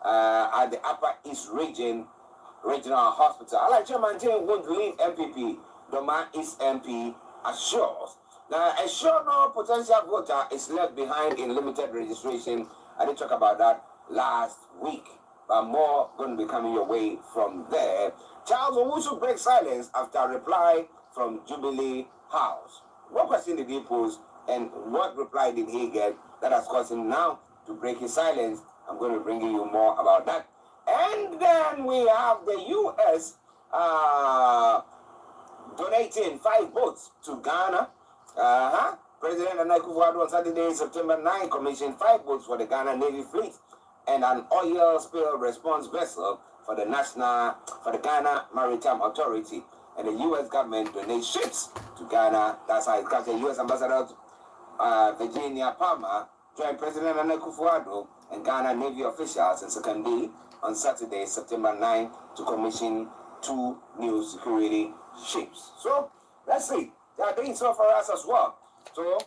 at the Upper East Regional Hospital. Like Chairman Jane won't leave MPP. Doma East MP assures. Now, a sure no potential voter is left behind in limited registration. I did talk about that last week, but more going to be coming your way from there. Charles Owusu breaks silence after reply from Jubilee House. What question did he pose and what reply did he get that has caused him now to break his silence? I'm going to bring you more about that. And then we have the U.S. Donating 5 boats to Ghana. President Nana Akufo-Addo on Saturday, September 9, commissioned 5 boats for the Ghana Navy fleet and an oil spill response vessel for the Ghana Maritime Authority. And the U.S. government donates ships to Ghana. That's how it comes. The U.S. Ambassador Virginia Palmer joined President Nana Akufo-Addo and Ghana Navy officials in Secondary on Saturday, September 9, to commission 2 new security ships. So let's see. They are doing so for us as well. So,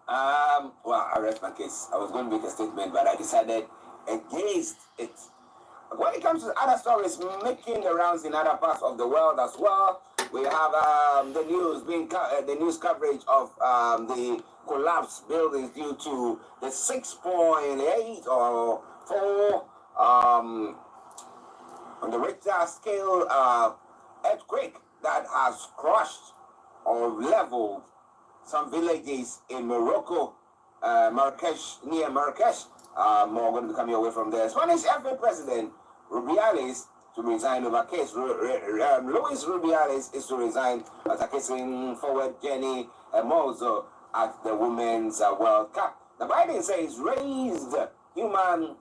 well, I rest my case. I was going to make a statement, but I decided against it. When it comes to other stories making the rounds in other parts of the world as well, we have the news coverage of the collapsed buildings due to the 6.8 or 4 on the Richter scale earthquake that has crushed or leveled some villages in Morocco, near Marrakesh. More going to be coming away from there. Spanish FA President Rubiales to resign over case. Luis Rubiales is to resign after kissing forward Jenny Hermoso at the Women's World Cup. The Biden says raised human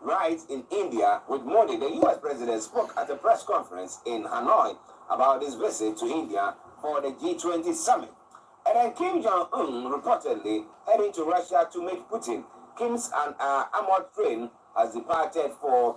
rights in India with Modi. The U.S. president spoke at a press conference in Hanoi about his visit to India for the G20 summit. And then Kim Jong-un reportedly heading to Russia to meet Putin. Kim's armored train has departed for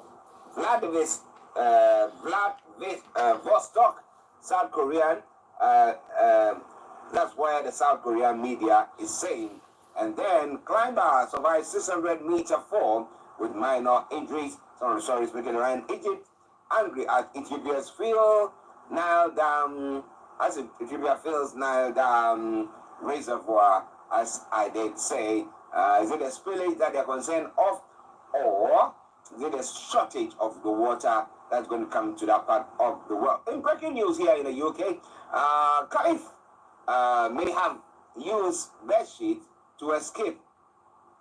Vladivostok, South Korean. That's where the South Korean media is saying. And then climber survived 600-meter fall with minor injuries. Sorry, speaking around Egypt, angry at Ethiopia's Nile Dam, as Ethiopia fills Nile Dam reservoir, as I did say. Is it a spillage that they're concerned of, or is it a shortage of the water that's going to come to that part of the world? In breaking news here in the UK, Caliph may have used bedsheet to escape.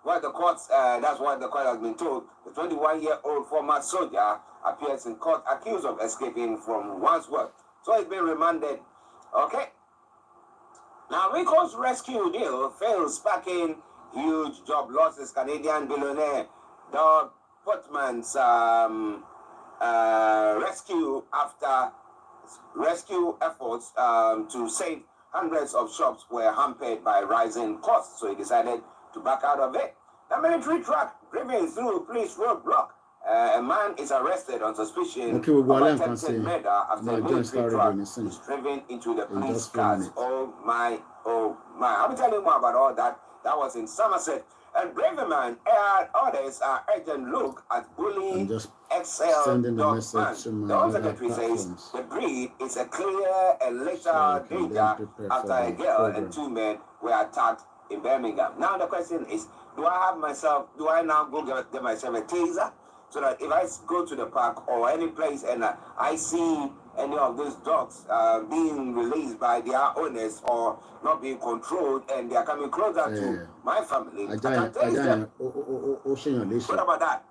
What the courts, that's what the court has been told. The 21-year-old former soldier appears in court accused of escaping from Wandsworth. So he's been remanded. Okay. Now, Rico's rescue deal fails, sparking huge job losses. Canadian billionaire Doug Putman's rescue efforts to save hundreds of shops were hampered by rising costs. So he decided to back out of it. The military truck driven through police roadblock. A man is arrested on suspicion of attempted murder after a military truck is driven into the police cars. Oh my. I'll be telling you more about all that. That was in Somerset. And Braverman aired orders are urgent look at bully XL dog man. The Home Secretary says the breed is a clear and later danger after a girl and 2 men were attacked in Birmingham. Now the question is, do I now go get myself a taser? So that if I go to the park or any place and I see any of those dogs being released by their owners or not being controlled and they are coming closer to my family, I can tase them. What about that?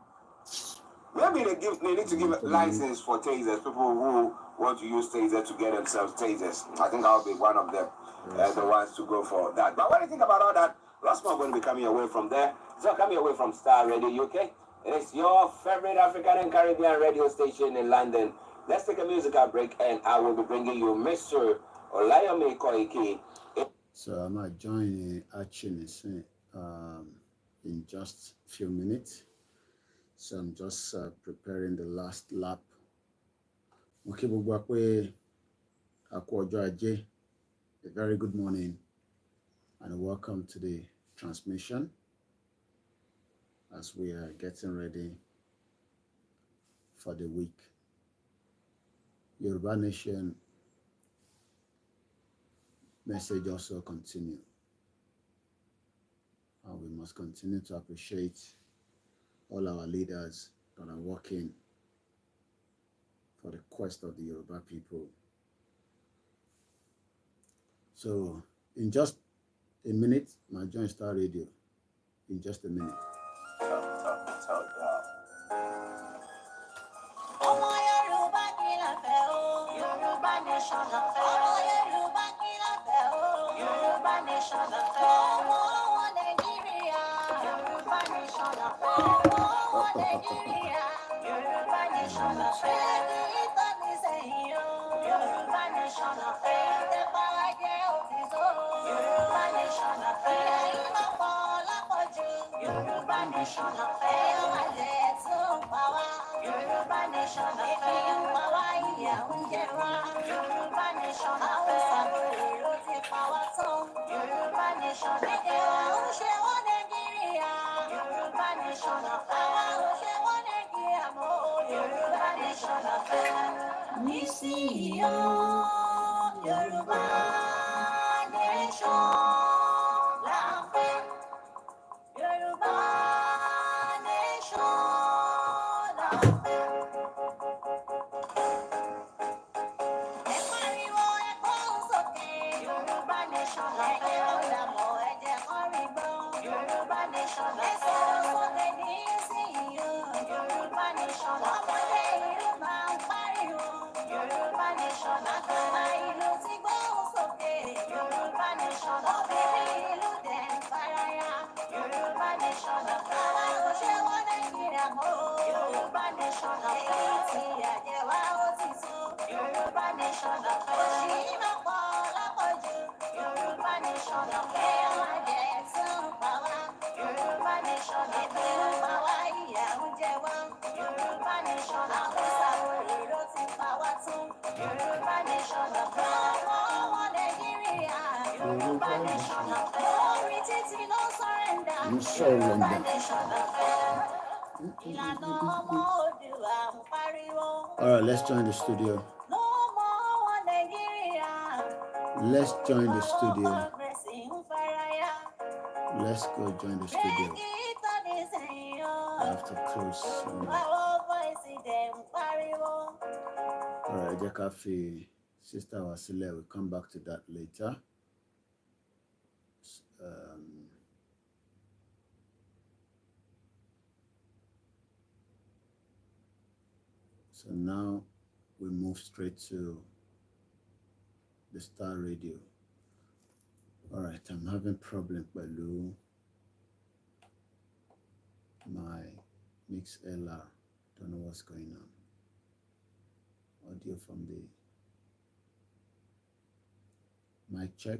Maybe they need to give a license for tasers, people who want to use tasers to get themselves tasers. I think I'll be one of them, the ones to go for that. But what do you think about all that? Lots more going to be coming away from there. So coming away from Starr Radio UK. It's your favorite African and Caribbean radio station in London. Let's take a musical break and I will be bringing you Mr. Olayome Koiki. So I might join Archie in just a few minutes. So I'm just preparing the last lap. Okay, a very good morning and welcome to the transmission as we are getting ready for the week. Yoruba Nation message also continue. And we must continue to appreciate all our leaders that are working for the quest of the Yoruba people. So in just a minute, my join Starr Radio. In just a minute. All right, let's join the studio. Let's join the studio. Let's go join the studio. I have to close soon. All right, Jakafi, Sister Wasile, we'll come back to that later. So now we move straight to the Starr Radio. All right, I'm having problem with my mix LR. Don't know what's going on. Audio from the mic check.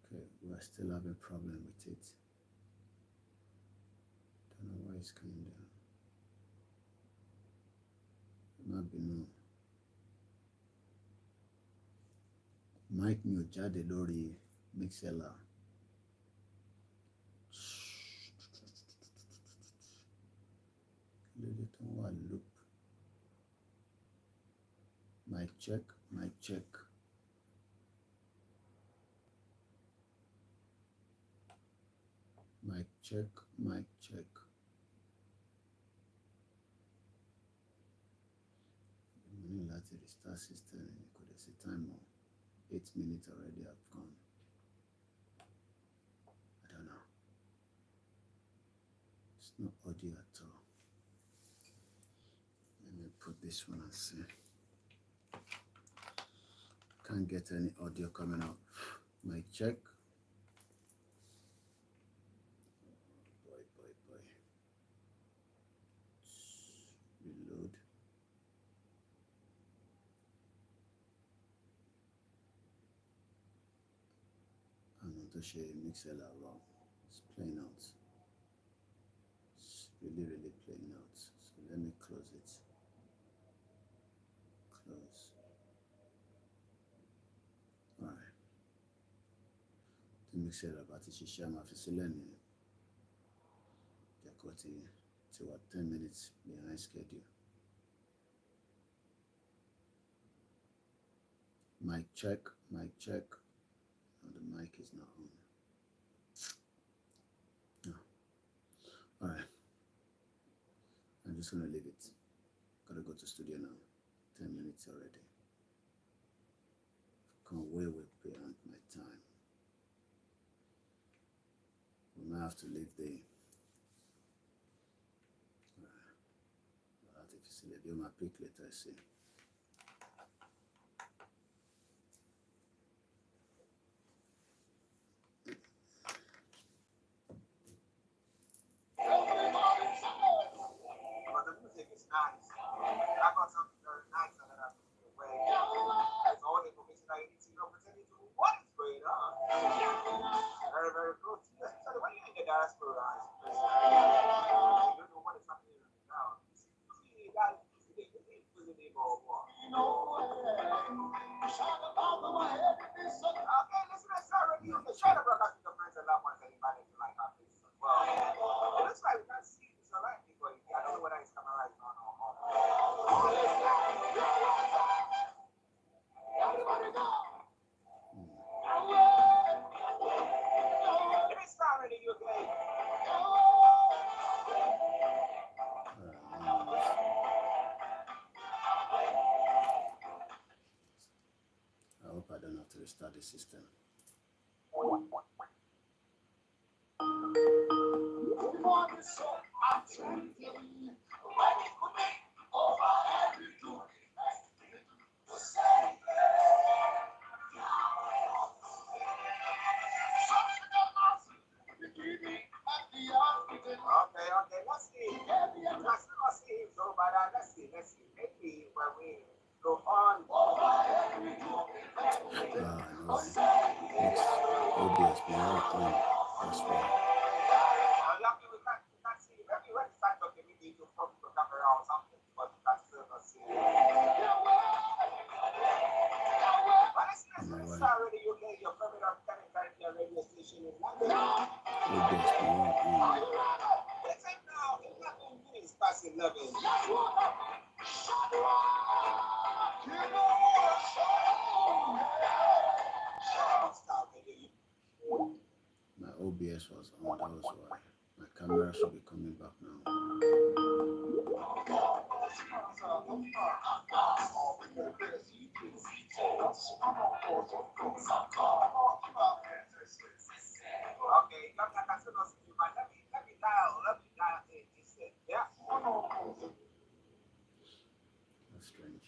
Okay, we're still having problem with it. Don't know why it's coming down. Not be no. Mic mi ò jáde lórí mixlr. Lórí tó wà loop. Mic check. Mic check. We need to restart system. Could I see time on? 8 minutes already have gone. I don't know. It's not audio at all. Let me put this one and see. Can't get any audio coming out. Mic check. Boy. Reload. I'm going to share mixlr wrong. It's playing out. It's really playing out. So let me close it. Close. All right. The mixlr about to share my facility. Jakoti to 10 minutes behind schedule. Mic check, mic check. No, the mic is not on. No. All right. I'm just gonna leave it. Gotta go to studio now. 10 minutes already. Come way beyond my time. We might have to leave the artificial do my pick later, I see. But the music is nice. I got something very nice that I have to give away. It's all the information that you need to know pertaining to what is going on. Very, very good. Especially when you're in the diaspora, you don't know what is happening on the ground. You see that username or what? Okay, listen to Starr Radio. The show that broadcast with your friends and loved ones and invited to like our faces as well. It looks like we can't see this alright, people. I don't know whether it's camera is on or off. Let me start in the UK. I hope I don't have to restart the system. Okay, let's see. Let's see. So, but let's see. Maybe when we go on. No, it's obvious, but that's why. We can't see. Maybe when we start talking, we need to focus the camera or something, but we can still not see. But let's start with the UK, your favorite African Caribbean radio station in London. The time now, 11 minutes past 11. My OBS was on, that was why. My camera should be coming back now. Okay, I can still not see you, but let me dial it. Yeah. That's strange.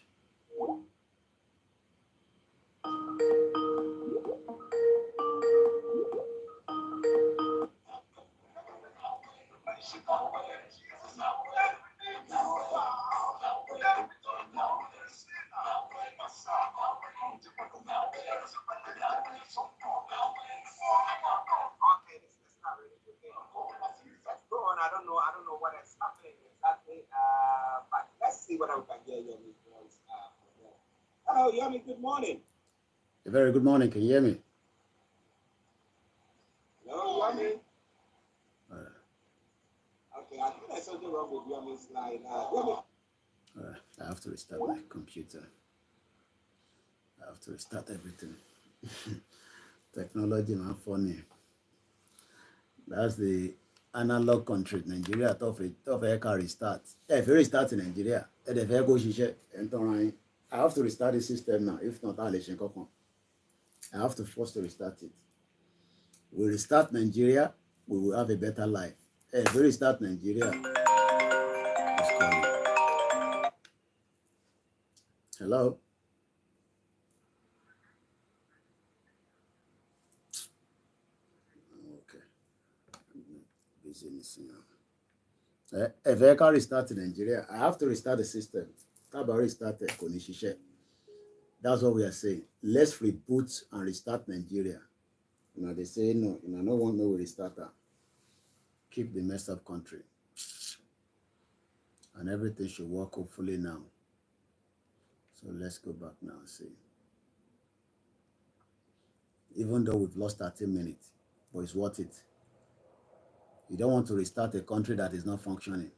Okay, this is not really good. Let's go on. I don't know what is happening exactly. But let's see whether we can hear your voice. Hello, Yummy. Good morning. A very good morning. Can you hear me? Hello, Yummy. Okay, I think there's something wrong with Yummy's line. Yummy. I have to restart my computer. I have to restart everything. Technology, man, funny. That's the analog country, Nigeria. Tough air can restart. If you restart in Nigeria, if you go I have to restart the system now. If not, I have to force to restart it. We restart Nigeria, we will have a better life. If we restart Nigeria, it's coming. Hello? Okay. Busy missing out. If I can restart in Nigeria, I have to restart the system. That's what we are saying. Let's reboot and restart Nigeria. They say no, no one will restart that. Keep the messed up country. And everything should work hopefully now. So let's go back now and see. Even though we've lost 30 minutes, but it's worth it. You don't want to restart a country that is not functioning.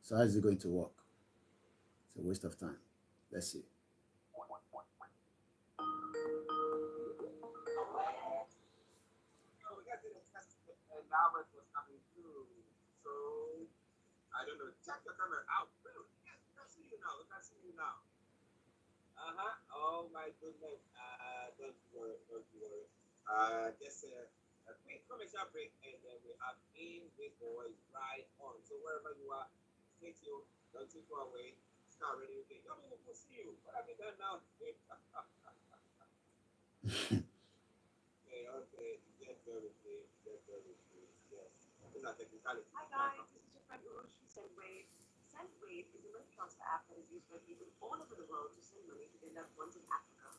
So how is it going to work? It's a waste of time. Let's see. Albert was coming through. So I don't know. Check your camera out. Yes, we can see you now. We can see you now. Oh my goodness. Don't worry. Don't worry. Just a quick commercial break, and then we have in with boys right on. So wherever you are, stay tuned. Don't too far away. Start ready. Okay. Yo, we'll see you. What have you done now? Okay. Get very please. Get very please. Yes. These are technicalities. Hi guys, this is your friend Urush from Sendwave. Sendwave is a money transfer app that is used by people all over the world to send money to their loved ones in Africa.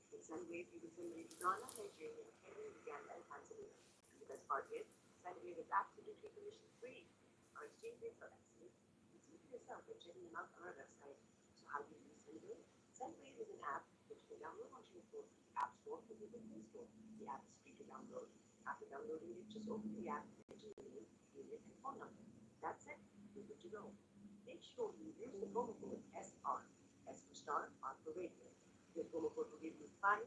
With Sendwave, you can send money to Ghana, Nigeria, Kenya, Uganda, and Tanzania. And the best part is, Sendwave is absolutely commission free. Our exchange rates are excellent. You see for yourself by checking them out on our website. So how do you use Sendwave? Sendwave is an app that you can download onto your phone, App Store, or Google Play Store. The app is free to download. After downloading it, just open the app, enter your name, unit, and phone number. That's it. You're good to go. Make sure you use the promo code SR, S for Star, R for Radio. This promo code will give you £5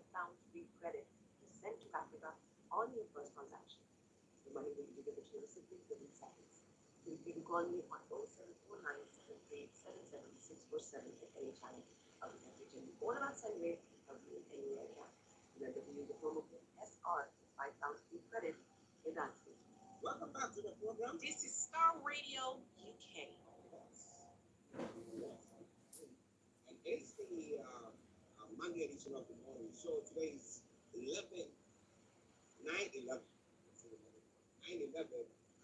free credit to send to Africa on your first transaction. The money will be delivered to your recipient within seconds. You can call me on 0749 at any time. I'll be happy to tell you all about Sendwave and help you in any way I can. Remember to use the promo code SR for £5 free credit. You're done. Welcome back to the program. This is Starr Radio UK. And it's the Monday edition of the morning show. Today is 9/11.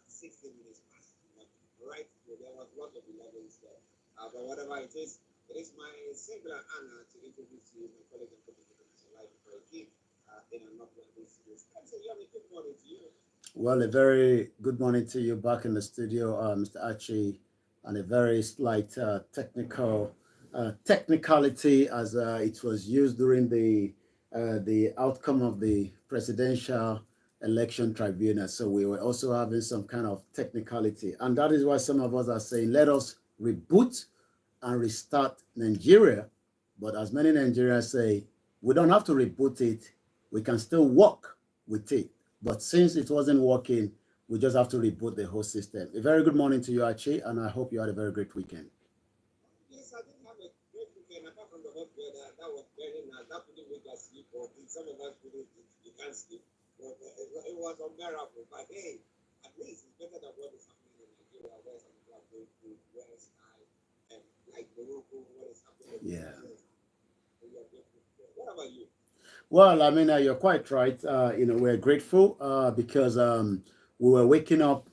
16 minutes past. Right? So there was lots of 11s there. But whatever it is my singular honor to introduce you, my colleague and co-producer, Life for a Kid, in an upload this series. Good morning to you. Well, a very good morning to you back in the studio, Mr. Archie, and a very slight technicality as it was used during the outcome of the presidential election tribunal. So we were also having some kind of technicality, and that is why some of us are saying, let us reboot and restart Nigeria. But as many Nigerians say, we don't have to reboot it. We can still work with it. But since it wasn't working, we just have to reboot the whole system. A very good morning to you, Archie, and I hope you had a very great weekend. Yes, I did have a great weekend. Apart from the hot weather, that was very nice. That couldn't make us sleep, or some of us couldn't, you can't sleep. But it was unbearable. But hey, at least it's better than what is happening in Nigeria, where some people are going through West Nile, and like Morocco, what is happening. Yeah. What about you? Well, I mean, you're quite right. We're grateful because we were waking up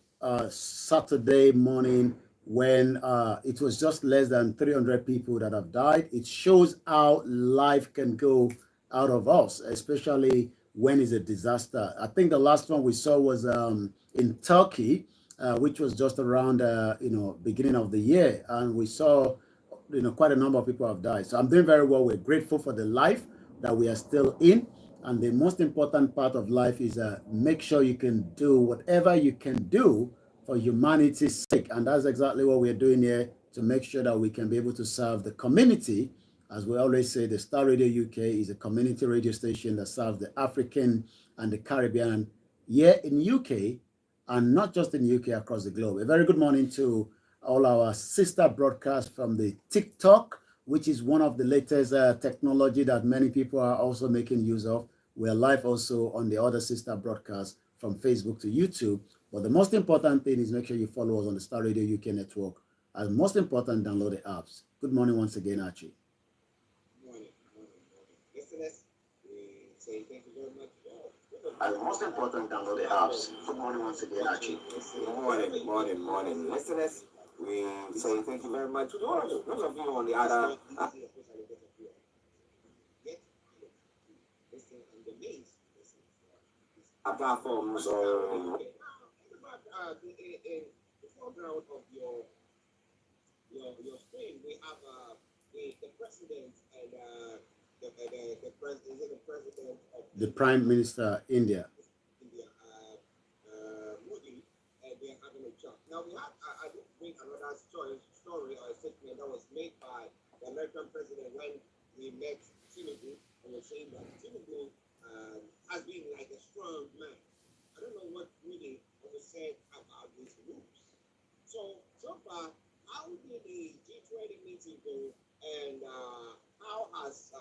Saturday morning when it was just less than 300 people that have died. It shows how life can go out of us, especially when it's a disaster. I think the last one we saw was in Turkey, which was just around, beginning of the year. And we saw, quite a number of people have died. So I'm doing very well. We're grateful for the life that we are still in. And the most important part of life is make sure you can do whatever you can do for humanity's sake. And that's exactly what we're doing here, to make sure that we can be able to serve the community. As we always say, the Starr Radio UK is a community radio station that serves the African and the Caribbean here in UK, and not just in UK, across the globe. A very good morning to all our sister broadcasts from the TikTok, which is one of the latest technology that many people are also making use of. We're live also on the other sister broadcasts from Facebook to YouTube. But the most important thing is make sure you follow us on the Starr Radio UK network. And most important, download the apps. Good morning once again, Archie. Morning. Listeners, we say thank you very much. And most important, download the apps. Good morning once again, Archie. Morning. Listeners, we say thank you very much to all of you. Those of you on the other platforms or the foreground of your screen, we have the president and the president of the Prime Minister India. Modi, and they're having a chat. Now we have I did bring another story statement that was made by the American president when he met Tinubu and was saying that Tinubu has been like a strong man. I don't know what really was said about these rules. So far, how did the G20 meeting go, and how has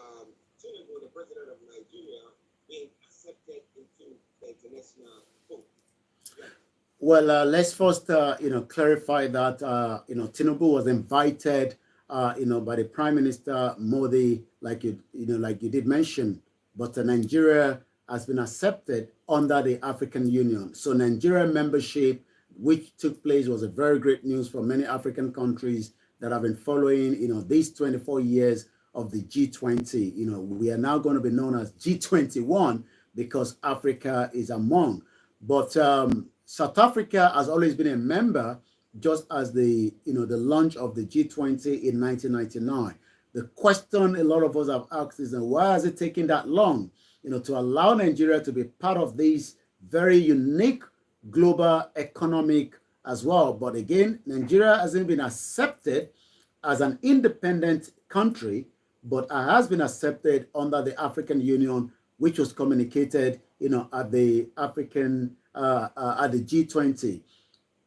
Tinubu, the president of Nigeria, been accepted into the international fold? Yeah. Well, let's first, clarify that, Tinubu was invited, by the Prime Minister Modi, like you did mention, but Nigeria has been accepted under the African Union. So Nigeria membership, which took place, was a very great news for many African countries that have been following, these 24 years of the G20. We are now going to be known as G21 because Africa is among. But South Africa has always been a member, just as the launch of the G20 in 1999. The question a lot of us have asked is, why has it taken that long, to allow Nigeria to be part of this very unique global economic as well? But again, Nigeria hasn't been accepted as an independent country, but has been accepted under the African Union, which was communicated, at the African at the G20.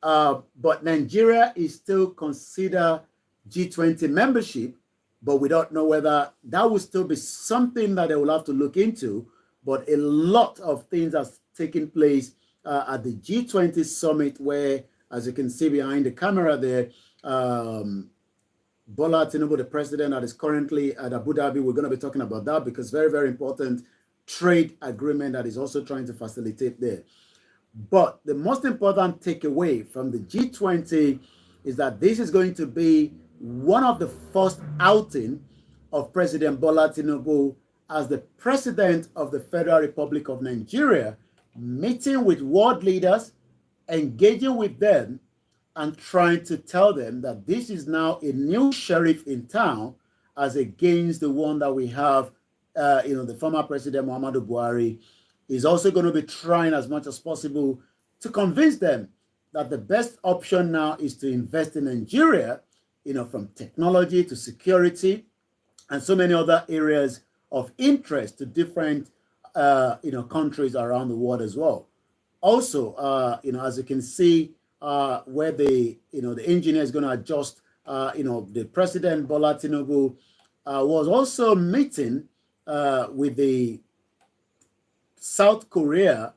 But Nigeria is still considered G20 membership, but we don't know whether that will still be something that they will have to look into. But a lot of things have taken place at the G20 summit, where, as you can see behind the camera there, Bola Tinubu, the president that is currently at Abu Dhabi, we're going to be talking about that because very, very important trade agreement that is also trying to facilitate there. But the most important takeaway from the G20 is that this is going to be one of the first outing of President Bola Tinubu as the president of the Federal Republic of Nigeria, meeting with world leaders, engaging with them, and trying to tell them that this is now a new sheriff in town as against the one that we have, the former president Muhammadu Buhari. Is also going to be trying as much as possible to convince them that the best option now is to invest in Nigeria, from technology to security and so many other areas of interest to different, countries around the world as well. Also, as you can see, where the engineer is going to adjust, the president Bola Tinubu was also meeting with the South Korea.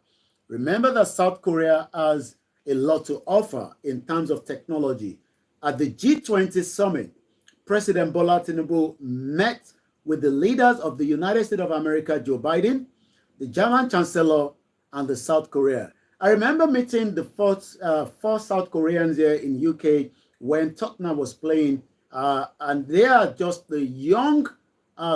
Remember that South Korea has a lot to offer in terms of technology. At the G20 summit, President Bola Tinubu met with the leaders of the United States of America, Joe Biden, the German Chancellor, and the South Korea. I remember meeting the four South Koreans here in UK when Tottenham was playing, and they are just the young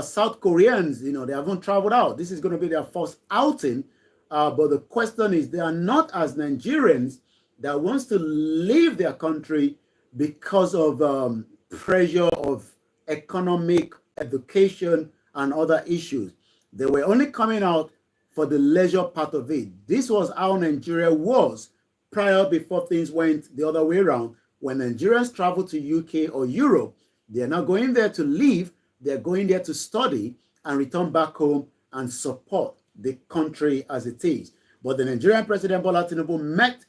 South Koreans. They haven't traveled out. This is going to be their first outing. But the question is, they are not as Nigerians that wants to leave their country because of pressure of economic, education, and other issues. They were only coming out for the leisure part of it. This was how Nigeria was prior, before things went the other way around. When Nigerians travel to UK or Europe, they are not going there to live. They're going there to study and return back home and support the country as it is. But the Nigerian President Bola Tinubu met,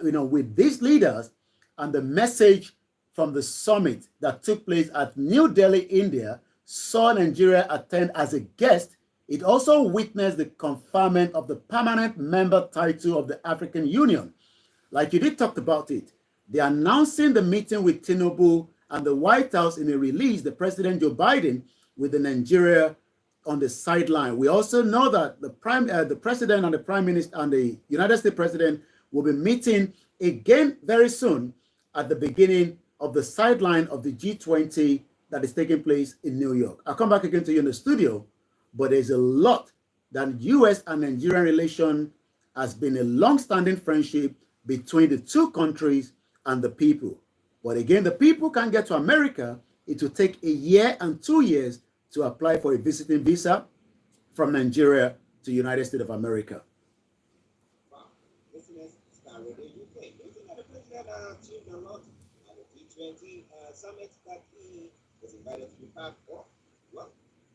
with these leaders, and the message from the summit that took place at New Delhi, India, saw Nigeria attend as a guest. It also witnessed the conferment of the permanent member title of the African Union. Like you did talk about it, they're announcing the meeting with Tinubu and the White House in a release, the President Joe Biden with the Nigeria on the sideline. We also know that the president and the prime minister and the United States president will be meeting again very soon at the beginning of the sideline of the G20 that is taking place in New York. I'll come back again to you in the studio, but there's a lot that U.S. and Nigerian relation has been a long-standing friendship between the two countries and the people. But again, the people can get to America. It will take a year and 2 years to apply for a visiting visa from Nigeria to United States of America. Wow. Listeners, Starr Radio UK. Do you think that the president achieved a lot at the G20 G20 summit that he was invited to be part of. Well,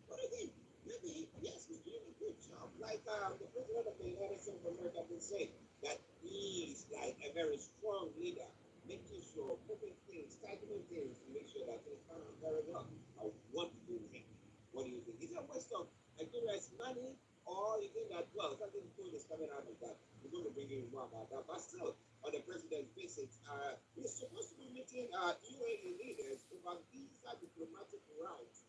what do you think? Maybe, yes, he's doing a good job. Like the president of the United States of America will say that he's like a very strong leader, making sure, putting things, tightening things to make sure that things turn out very well. What do you think? What do you think? Is it a waste of Nigeria's money, or you think that, well, something good is coming out of that? We're going to bring in more about that. But still, on the president's visit, we're supposed to be meeting UAE leaders over visa diplomatic routes.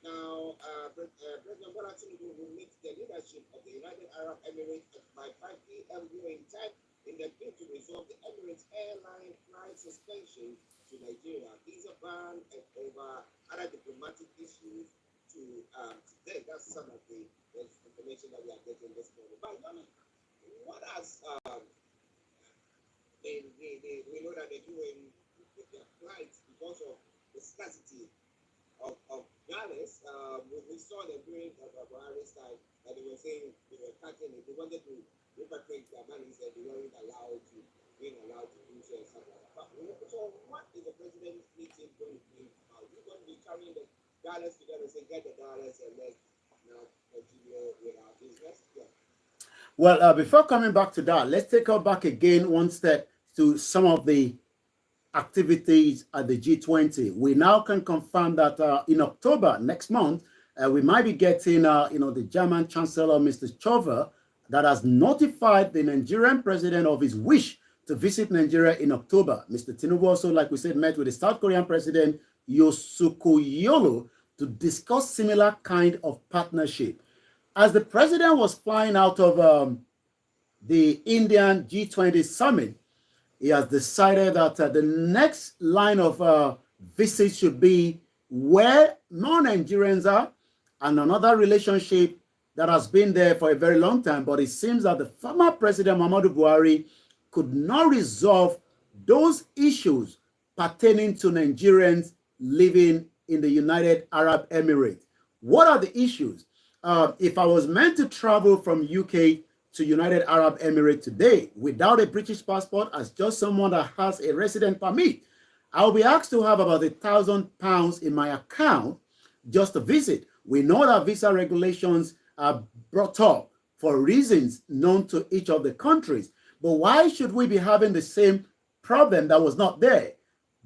Now, President Bola Tinubu will meet the leadership of the United Arab Emirates by 5 p.m. UAE time in the bid to resolve the Emirates airline flight suspension to Nigeria, visa ban, and over other diplomatic issues to today. That's some of the information that we are getting this morning. But what has we know that they're doing their flights because of the scarcity of dollars. We saw them during Buhari's time that they were saying they were cutting it. They wanted to repatriate their money, said they weren't allowed to do so and stuff like that. But, so what is the president's meeting going to be about? We're going to be carrying the dollars together and say, get the dollars and let's now continue with our business. Yeah. Well, before coming back to that, let's take us back again one step to some of the activities at the G20. We now can confirm that in October next month, we might be getting, the German Chancellor, Mr. Chover, that has notified the Nigerian president of his wish to visit Nigeria in October. Mr. Tinubu also, like we said, met with the South Korean president, Yosuko to discuss similar kind of partnership. As the president was flying out of the Indian G20 summit, he has decided that the next line of visit should be where non-Nigerians are, and another relationship that has been there for a very long time, but it seems that the former president, Muhammadu Buhari, could not resolve those issues pertaining to Nigerians living in the United Arab Emirates. What are the issues? If I was meant to travel from UK to United Arab Emirates today without a British passport, as just someone that has a resident permit, I'll be asked to have about £1,000 in my account just to visit. We know that visa regulations are brought up for reasons known to each of the countries. But why should we be having the same problem that was not there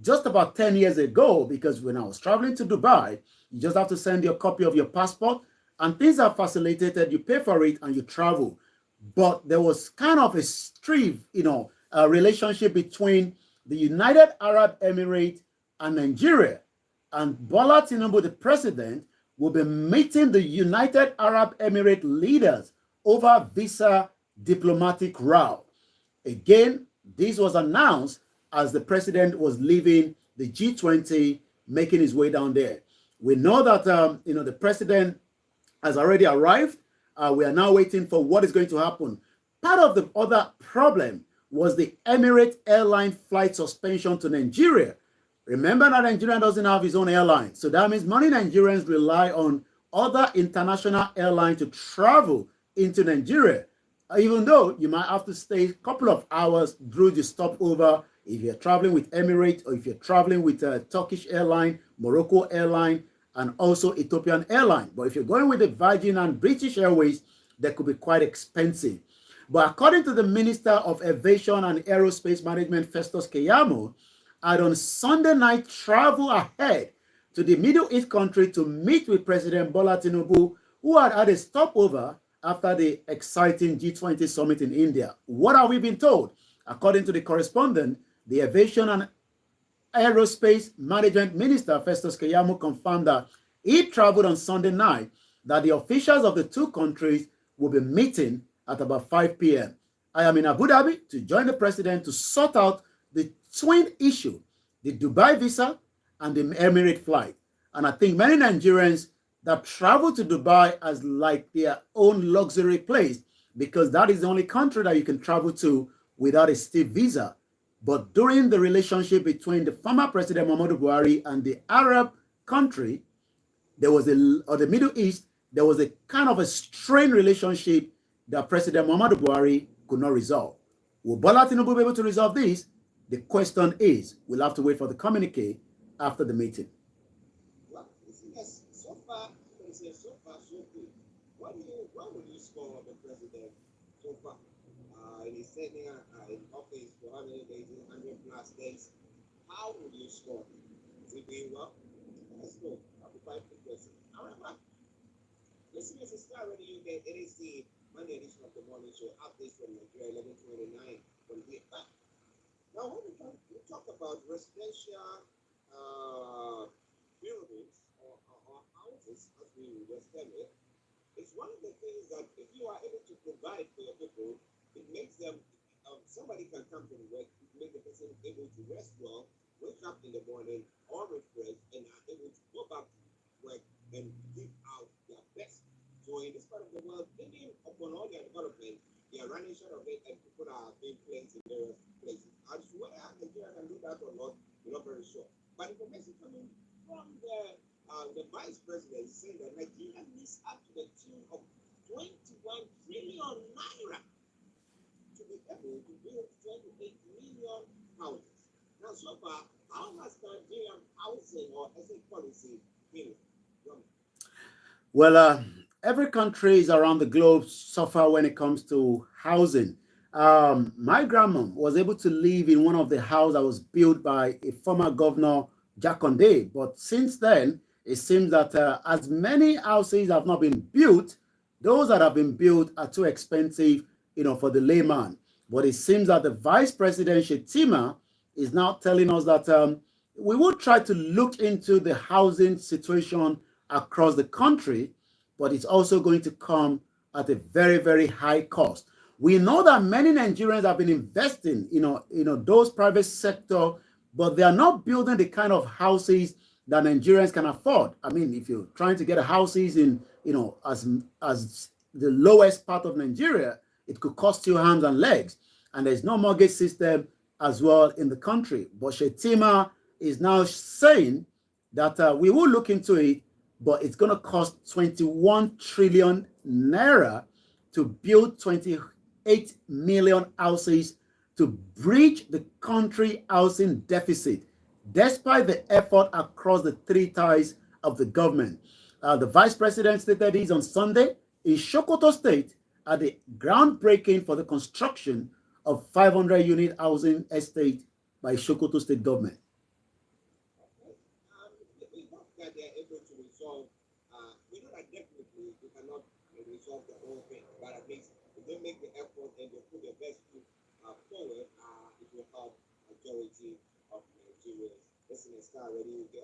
just about 10 years ago? Because when I was traveling to Dubai, you just have to send your copy of your passport and things are facilitated. You pay for it and you travel. But there was kind of a strict, relationship between the United Arab Emirates and Nigeria. And Bola Tinubu, the president, will be meeting the United Arab Emirates leaders over visa diplomatic route. Again, this was announced as the president was leaving the G20, making his way down there. We know that, the president has already arrived. We are now waiting for what is going to happen. Part of the other problem was the Emirates airline flight suspension to Nigeria. Remember that Nigeria doesn't have its own airline. So that means many Nigerians rely on other international airlines to travel into Nigeria. Even though you might have to stay a couple of hours through the stopover if you're traveling with Emirates or if you're traveling with Turkish airline, Morocco airline, and also Ethiopian airline. But if you're going with the Virgin and British Airways, that could be quite expensive. But according to the Minister of Aviation and Aerospace Management, Festus Keyamo, had on Sunday night travel ahead to the Middle East country to meet with President Bola Tinubu, who had had a stopover after the exciting G20 summit in India. What are we being told? According to the correspondent, the Aviation and Aerospace Management Minister Festus Keyamo confirmed that he traveled on Sunday night, that the officials of the two countries will be meeting at about 5 p.m. I am in Abu Dhabi to join the president to sort out the twin issue, the Dubai visa and the Emirate flight. And I think many Nigerians that travel to Dubai as like their own luxury place, because that is the only country that you can travel to without a state visa. But during the relationship between the former president Muhammadu Buhari and the Arab country, or the Middle East, there was a kind of a strained relationship that President Muhammadu Buhari could not resolve. Will Bola Tinubu be able to resolve this? The question is, we'll have to wait for the communique after the meeting. Well, yes, so far, they say so far so good. What would you score the president so far? He's sitting in office for how many days? 100 plus days. How would you score? Is he doing well? Let's go. I'll be quite impressive. However, listeners, it's Starr Radio UK. It is the Monday edition of the morning show. Updates from Nigeria, 11:29 from here. Now, when we talk about residential buildings or houses, as we just term it, it's one of the things that if you are able to provide for your people, it makes them, somebody can come from work, make the person able to rest well, wake up in the morning, or refresh, and are able to go back to work and give out their best. So in this part of the world, even upon all their development, they are running short of it, and people are being placed in various places. As to whether Nigeria can do that or not, we're not very sure. But information coming from the vice president saying that Nigeria needs up to the tune of 21 trillion naira to be able to build 28 million houses. Now, so far, how has Nigerian housing or estate policy been? Well, every countries around the globe suffer when it comes to housing. My grandma was able to live in one of the houses that was built by a former governor, Jaconde. But since then, it seems that as many houses have not been built, those that have been built are too expensive, for the layman. But it seems that the Vice President Shetima is now telling us that we will try to look into the housing situation across the country, but it's also going to come at a very, very high cost. We know that many Nigerians have been investing, those private sector, but they are not building the kind of houses that Nigerians can afford. I mean, if you're trying to get houses in, as the lowest part of Nigeria, it could cost you arms and legs. And there's no mortgage system as well in the country. But Shetima is now saying that we will look into it, but it's going to cost 21 trillion naira to build 28 million houses to bridge the country housing deficit, despite the effort across the three ties of the government. The vice president stated this on Sunday in Sokoto State at the groundbreaking for the construction of 500-unit housing estate by Sokoto State government. We hope that they are able to resolve. We know that definitely we cannot resolve the whole thing, but at least if they make the effort and they put their best foot forward, it will help majority of Nigerians. Listen to Starr Radio UK.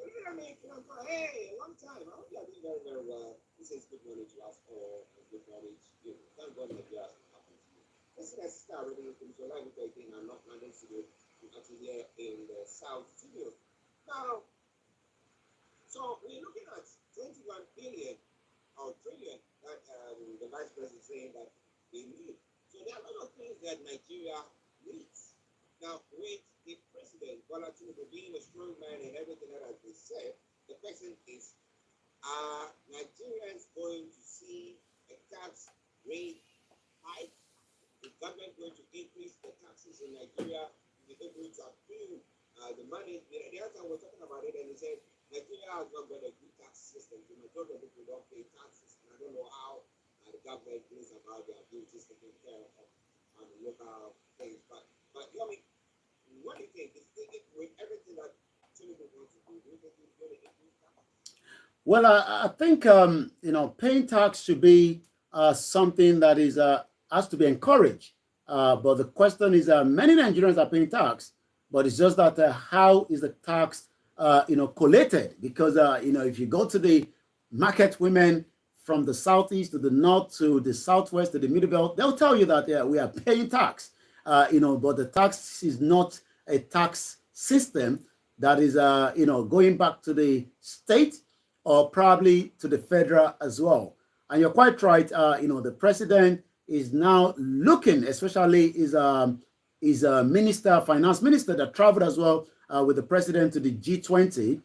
Hey, long time. I hope you are doing very, very well. This is good morning to us all, and good morning to you. Thank God that you are happy to you. Listen to Starr Radio UK. So live in our North London studio, actually here in the South studio. Now, so we're looking at 21 billion or trillion that the vice president is saying that they need. So there are a lot of things that Nigeria needs. Now, with the president, Bola Tinubu, being a strong man and everything that has been said, the question is, are Nigerians going to see a tax rate hike? Is government going to increase the taxes in Nigeria to be able to appeal the money? The other time we were talking about it, and they said Nigeria has not got a good tax system. The majority of people don't pay taxes, and I don't know how the government feels about their duties taking care of local things. But I mean, what do you think? With everything that Tinubu wants to do you think he's going to increase tax? Well, I think paying tax should be something that is has to be encouraged. But the question is, many Nigerians are paying tax, but it's just that how is the tax collated? Because if you go to the market women from the southeast to the north to the southwest to the middle belt, they'll tell you that we are paying tax. But the tax is not a tax system that is going back to the state or probably to the federal as well. And you're quite right. The president is now looking, especially his finance minister that traveled as well with the president to the G20.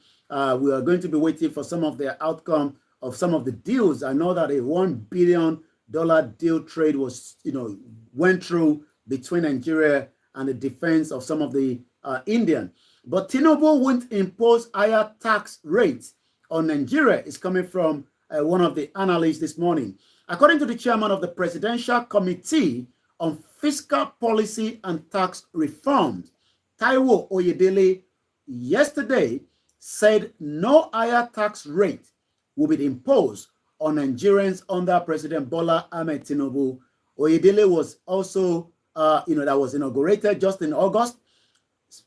We are going to be waiting for some of the outcome of some of the deals. I know that a $1 billion deal trade was, went through between Nigeria and the defense of some of the Indian. But Tinubu won't impose higher tax rates on Nigeria, is coming from one of the analysts this morning. According to the chairman of the Presidential Committee on Fiscal Policy and Tax Reforms, Taiwo Oyedele, yesterday said no higher tax rate will be imposed on Nigerians under President Bola Ahmed Tinubu. Oyedele was also, that was inaugurated just in August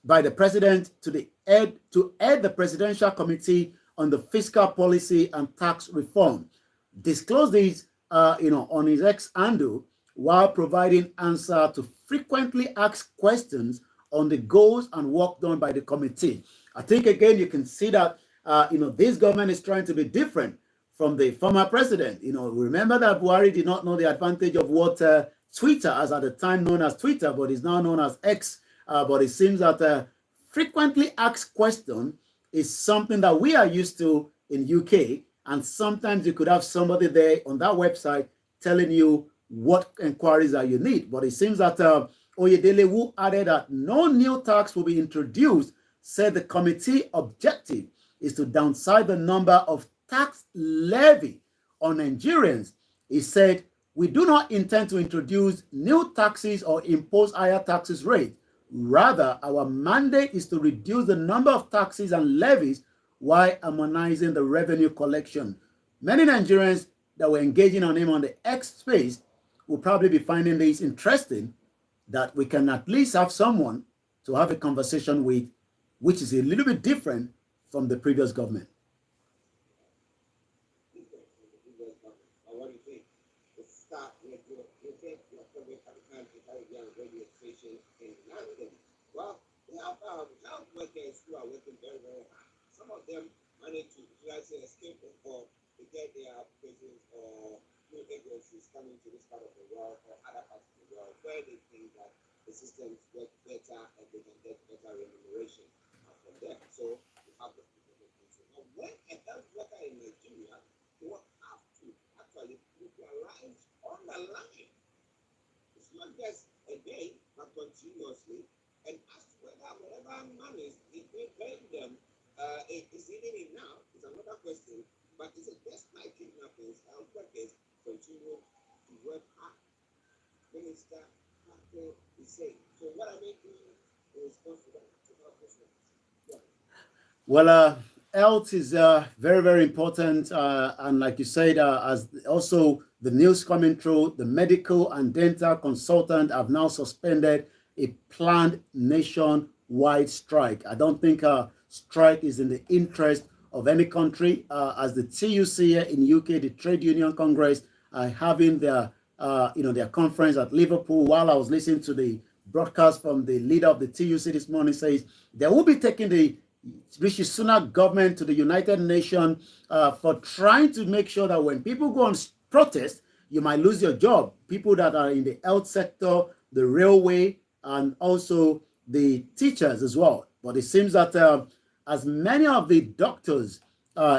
by the president to head the Presidential Committee on the Fiscal Policy and Tax Reform. Disclosed this, on his X handle while providing answer to frequently asked questions on the goals and work done by the committee. I think again you can see that this government is trying to be different from the former president. Remember that Buhari did not know the advantage of what Twitter, as at the time known as Twitter, but is now known as X. But it seems that frequently asked question is something that we are used to in UK, and sometimes you could have somebody there on that website telling you what inquiries that you need. But it seems that Oyedele, who added that no new tax will be introduced, said the committee objective is to downsize the number of tax levy on Nigerians. He said, we do not intend to introduce new taxes or impose higher taxes rate. Rather, our mandate is to reduce the number of taxes and levies while harmonizing the revenue collection. Many Nigerians that were engaging on him on the X space will probably be finding this interesting, that we can at least have someone to have a conversation with, which is a little bit different from the previous government. What do you think? The Starr radio, you think your favorite African radio station in London? Well, we have health workers who are working very, very hard. Some of them manage to, escape or to get their applications or new agencies coming to this part of the world or other parts of the world where they think that the systems work better and they can get better remuneration from them. So you have the people who do so. Now, when a health worker in Nigeria will have to actually put their lives on the line, it's not just a day, but continuously. And as to whatever money is being paid them, is even enough is another question. But it's a despite kidnappings, health workers continue to work hard. Minister Patel is saying. So what are they doing in response to that? To help us with? Yeah. Well, health is very, very important. And like you said, as also the news coming through, the medical and dental consultant have now suspended a planned nationwide strike. I don't think strike is in the interest of any country. As the TUC here in UK, the Trade Union Congress, are having their their conference at Liverpool. While I was listening to the broadcast from the leader of the TUC this morning, says they will be taking the Rishi Sunak government to the United Nations for trying to make sure that when people go on protest, you might lose your job. People that are in the health sector, the railway, and also the teachers as well. But it seems that as many of the doctors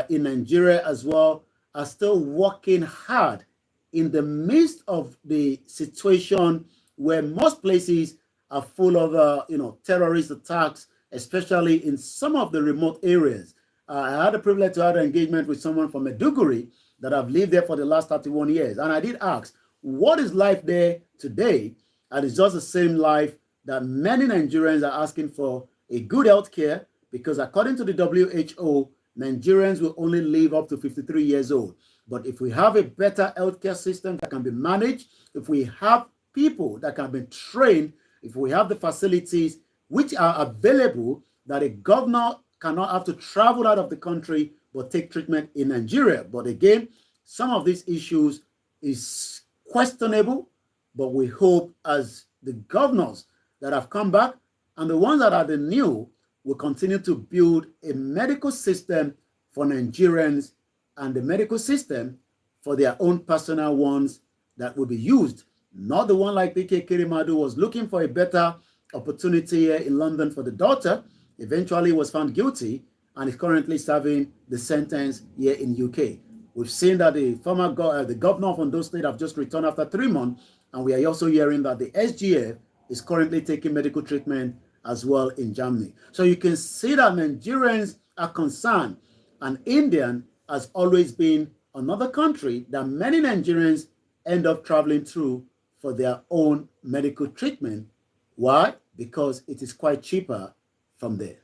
in Nigeria as well are still working hard in the midst of the situation where most places are full of terrorist attacks, especially in some of the remote areas. I had the privilege to have an engagement with someone from Maiduguri that have lived there for the last 31 years. And I did ask, what is life there today? And it's just the same life that many Nigerians are asking for, a good health care, because according to the WHO, Nigerians will only live up to 53 years old. But if we have a better healthcare system that can be managed, if we have people that can be trained, if we have the facilities which are available, that a governor cannot have to travel out of the country but take treatment in Nigeria. But again, some of these issues is questionable, but we hope as the governors that have come back and the ones that are the new will continue to build a medical system for Nigerians and the medical system for their own personal ones that will be used. Not the one like PK Kirimadu was looking for a better opportunity here in London for the daughter, eventually was found guilty and is currently serving the sentence here in UK. We've seen that the governor of Ondo State have just returned after 3 months, and we are also hearing that the SGF is currently taking medical treatment as well in Germany. So you can see that Nigerians are concerned, and Indian has always been another country that many Nigerians end up traveling through for their own medical treatment. Why? Because it is quite cheaper from there.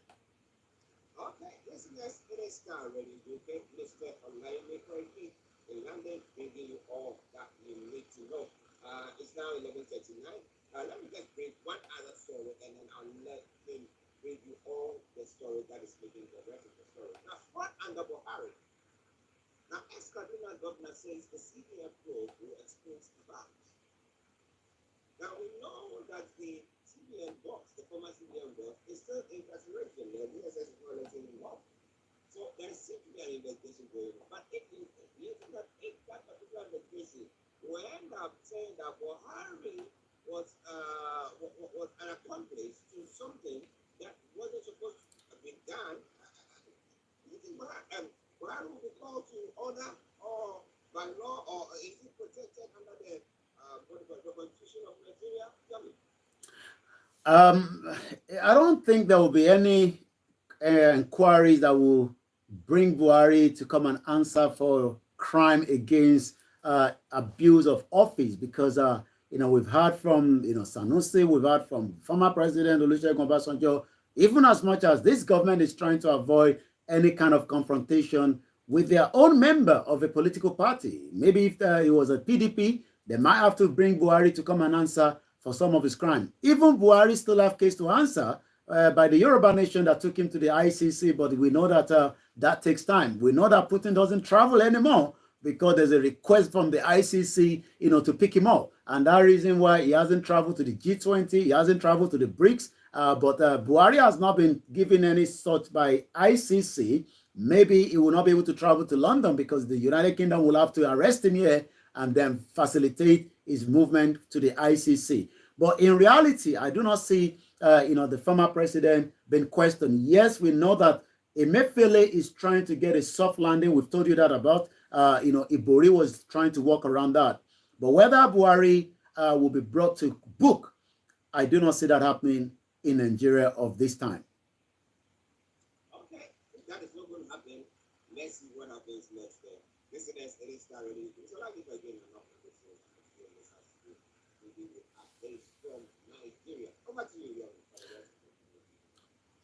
Okay, listeners, it is Starr Radio UK, Mr. Olayemi Koiki in London, bringing you all that you need to know. It's now 11:39. Let me just bring one other story, and then I'll let him bring you all the story that is making the rest of the story. Now, Scott under Buhari. Now, ex-Kaduna governor says the CBN probe will expose the banks. Now, we know that the CBN box, the former CBN box, is still incarceration. The DSS is not letting him off. So there seems to be an investigation going on. But if you think that if that particular investigation will end up saying that Buhari was an accomplice to something that wasn't supposed to have been done, do you think Buhari will be called to order or by law, or is he protected under the Constitution of Nigeria? Tell me. I don't think there will be any inquiries that will bring Buhari to come and answer for crime against abuse of office, because we've heard from Sanusi, we've heard from former President Olusegun Obasanjo. Even as much as this government is trying to avoid any kind of confrontation with their own member of a political party, maybe if it was a PDP, they might have to bring Buhari to come and answer for some of his crime. Even Buhari still have case to answer by the Yoruba nation that took him to the ICC, but we know that that takes time. We know that Putin doesn't travel anymore because there's a request from the ICC, to pick him up. And that reason why he hasn't traveled to the G20, he hasn't traveled to the BRICS, but Buhari has not been given any such by ICC. Maybe he will not be able to travel to London because the United Kingdom will have to arrest him here and then facilitate his movement to the ICC. But in reality, I do not see, the former president being questioned. Yes, we know that Emefiele is trying to get a soft landing. We've told you that about, Ibori was trying to work around that. But whether Buhari will be brought to book, I do not see that happening in Nigeria of this time. Okay, if that is not going to happen, let's see what happens next. Listeners, it is Starr Radio. So like if again enough of this updates from Nigeria. Over to you,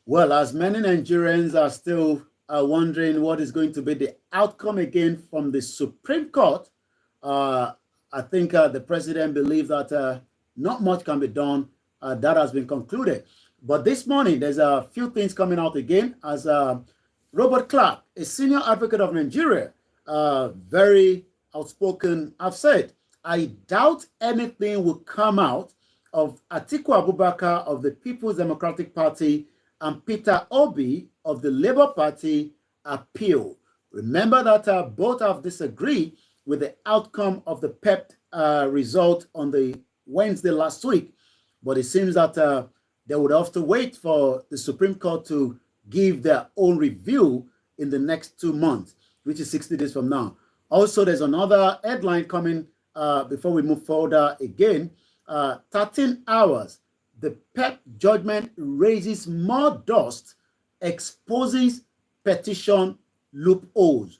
Well, as many Nigerians are still wondering what is going to be the outcome again from the Supreme Court, I think the president believes that not much can be done. That has been concluded. But this morning, there's a few things coming out again as Robert Clark, a senior advocate of Nigeria, very outspoken, have said, I doubt anything will come out of Atiku Abubakar of the People's Democratic Party and Peter Obi of the Labour Party appeal. Remember that both have disagreed with the outcome of the PEP result on the Wednesday last week, but it seems that they would have to wait for the Supreme Court to give their own review in the next 2 months, which is 60 days from now. Also, there's another headline coming before we move further again. 13 hours. The PEP judgment raises more dust, exposes petition loopholes.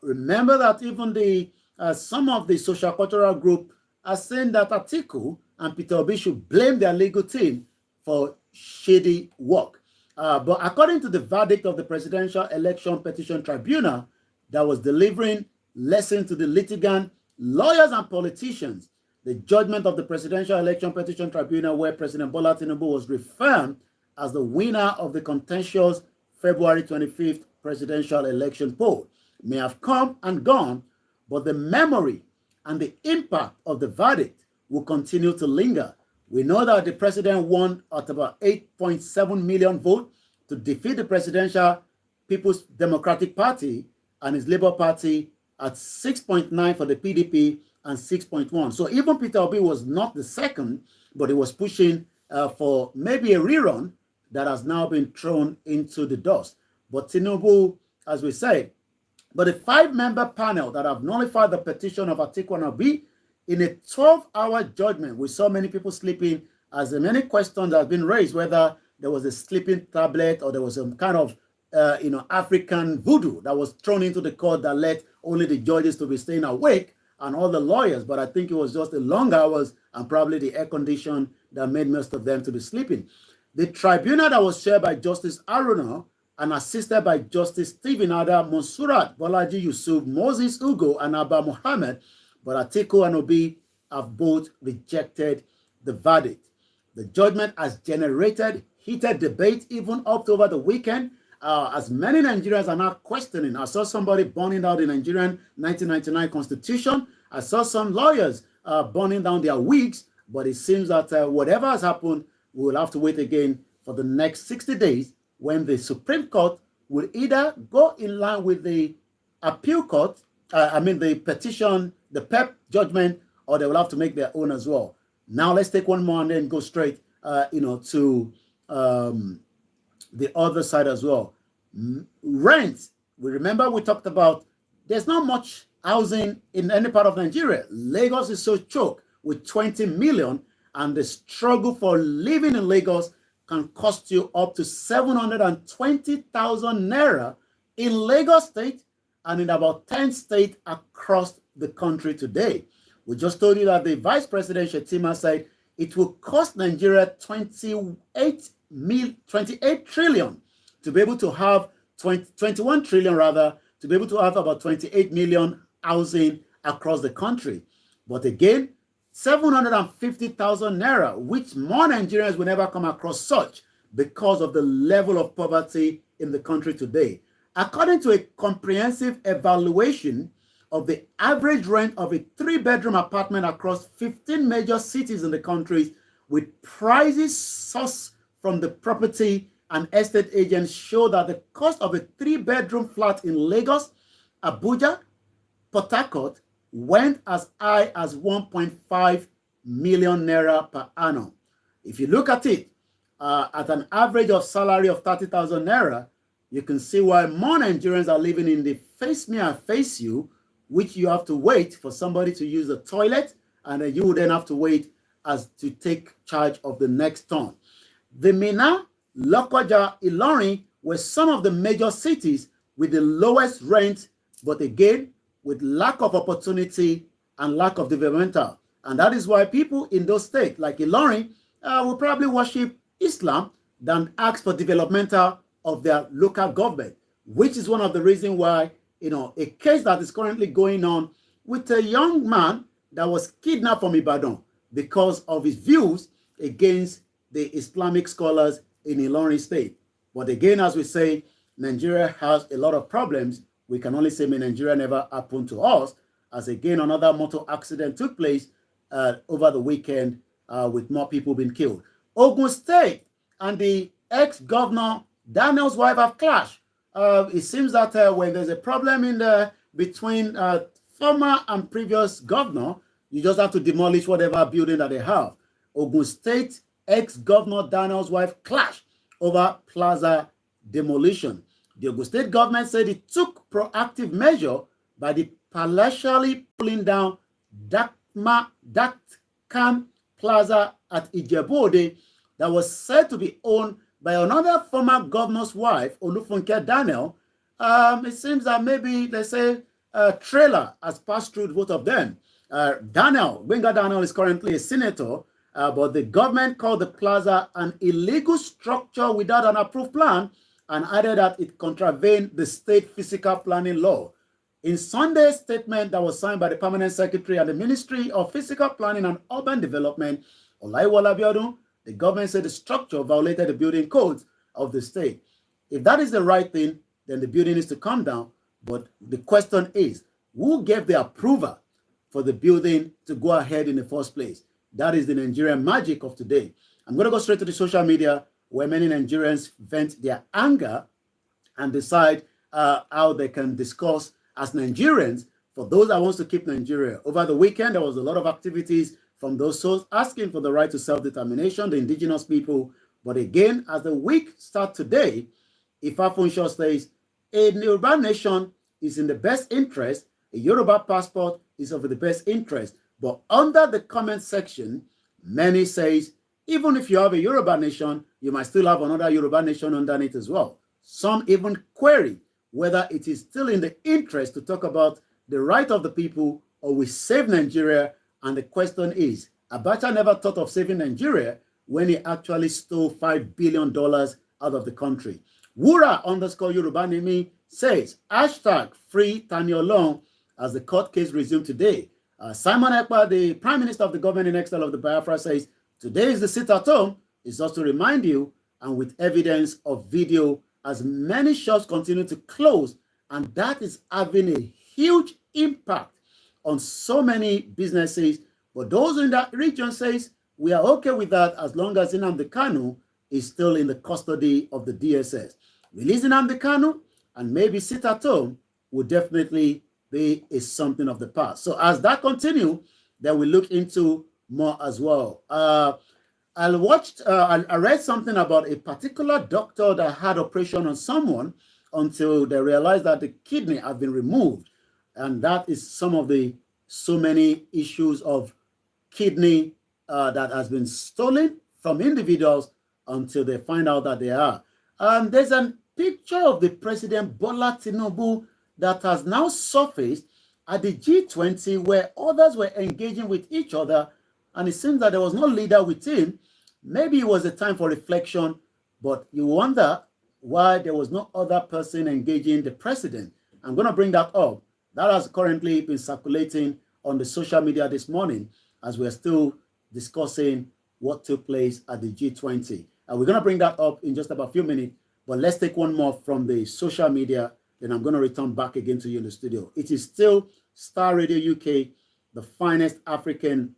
Remember that even the some of the social cultural group are saying that Atiku and Peter Obi should blame their legal team for shady work. But according to the verdict of the Presidential Election Petition Tribunal that was delivering lessons to the litigant, lawyers and politicians, the judgment of the Presidential Election Petition Tribunal, where President Bola Tinubu was reaffirmed as the winner of the contentious February 25th presidential election poll, may have come and gone, but the memory and the impact of the verdict will continue to linger. We know that the president won at about 8.7 million votes to defeat the Presidential People's Democratic Party and his Labour Party at 6.9 for the PDP and 6.1. So even Peter Obi was not the second, but he was pushing for maybe a rerun that has now been thrown into the dust. But Tinubu, as we said, but a 5-member panel that have nullified the petition of Atiku and Obi in a 12-hour judgment, we saw many people sleeping as many questions have been raised, whether there was a sleeping tablet or there was some kind of African voodoo that was thrown into the court that led only the judges to be staying awake and all the lawyers. But I think it was just the long hours and probably the air condition that made most of them to be sleeping. The tribunal that was chaired by Justice Aruna and assisted by Justice Stephen Ada, Monsurat, Bolaji Yusuf, Moses Ugo, and Abba Mohammed, but Atiku and Obi have both rejected the verdict. The judgment has generated heated debate even up to over the weekend, as many Nigerians are now questioning. I saw somebody burning down the Nigerian 1999 Constitution. I saw some lawyers burning down their wigs, but it seems that whatever has happened, we will have to wait again for the next 60 days when the Supreme Court will either go in line with the appeal court, the petition, the PEP judgment, or they will have to make their own as well. Now let's take one more and then go straight, to the other side as well. Rent. We remember we talked about there's not much housing in any part of Nigeria. Lagos is so choked with 20 million, and the struggle for living in Lagos can cost you up to 720,000 naira in Lagos State and in about 10 states across the country today. We just told you that the Vice President Shetima said it will cost Nigeria 28 trillion to be able to have 21 trillion rather, to be able to have about 28 million housing across the country. But again, 750,000 naira, which more Nigerians will never come across such because of the level of poverty in the country today. According to a comprehensive evaluation of the average rent of a 3-bedroom apartment across 15 major cities in the country, with prices sourced from the property and estate agents, show that the cost of a 3-bedroom flat in Lagos, Abuja, Port Harcourt went as high as 1.5 million naira per annum. If you look at it, at an average of salary of 30,000 naira, you can see why more Nigerians are living in the face me and face you, which you have to wait for somebody to use the toilet, and then you would then have to wait as to take charge of the next turn. The Minna, Lokoja, Ilorin were some of the major cities with the lowest rent, but again, with lack of opportunity and lack of developmental. And that is why people in those states, like Ilorin, will probably worship Islam than ask for developmental of their local government, which is one of the reasons why, a case that is currently going on with a young man that was kidnapped from Ibadan because of his views against the Islamic scholars in Ilorin State. But again, as we say, Nigeria has a lot of problems. We can only say, may Nigeria never happen to us, as again, another motor accident took place over the weekend with more people being killed. Ogun State and the ex-governor Daniel's wife have clashed. It seems that when there's a problem between former and previous governor, you just have to demolish whatever building that they have. Ogun State ex-governor Daniel's wife clashed over plaza demolition. The Ogun State government said it took proactive measure by the palatially pulling down Dakkan Plaza at Ijebu-Ode that was said to be owned by another former governor's wife, Olufunke Daniel. It seems that maybe, they say, a trailer has passed through both of them. Benga Daniel is currently a senator, but the government called the plaza an illegal structure without an approved plan and added that it contravened the state physical planning law. In Sunday's statement that was signed by the permanent secretary at the Ministry of Physical Planning and Urban Development, Olaiwola Abiodun, the government said the structure violated the building codes of the state. If that is the right thing, then the building needs to come down. But the question is, who gave the approval for the building to go ahead in the first place? That is the Nigerian magic of today. I'm going to go straight to the social media where many Nigerians vent their anger and decide how they can discuss as Nigerians for those that wants to keep Nigeria. Over the weekend, there was a lot of activities from those souls asking for the right to self-determination, the indigenous people. But again, as the week starts today, Ifa Funsho says, a Yoruba nation is in the best interest, a Yoruba passport is of the best interest. But under the comment section, many says, Even if you have a Yoruba nation, you might still have another Yoruba nation underneath as well. Some even query whether it is still in the interest to talk about the right of the people or we save Nigeria. And the question is, Abacha never thought of saving Nigeria when he actually stole $5 billion out of the country. Wura underscore Yoruba Nimi says, hashtag free Tani Olong as the court case resumed today. Simon Ekpa, the Prime Minister of the government in exile of the Biafra, says, today is the sit at home. It's just to remind you, and with evidence of video, as many shops continue to close, and that is having a huge impact on so many businesses. But those in that region says, we are okay with that as long as Nnamdi Kanu is still in the custody of the DSS. Releasing Nnamdi Kanu and maybe sit at home would definitely be something of the past. So as that continues, then we look into more as well. I read something about a particular doctor that had operation on someone until they realized that the kidney had been removed. And that is some of the so many issues of kidney that has been stolen from individuals until they find out that they are. There's a picture of the President Bola Tinubu that has now surfaced at the G20 where others were engaging with each other, and it seems that there was no leader within. Maybe it was a time for reflection, but you wonder why there was no other person engaging the president. I'm going to bring that up. That has currently been circulating on the social media this morning as we're still discussing what took place at the G20. And we're going to bring that up in just about a few minutes, but let's take one more from the social media, then I'm going to return back again to you in the studio. It is still Star Radio UK, the finest African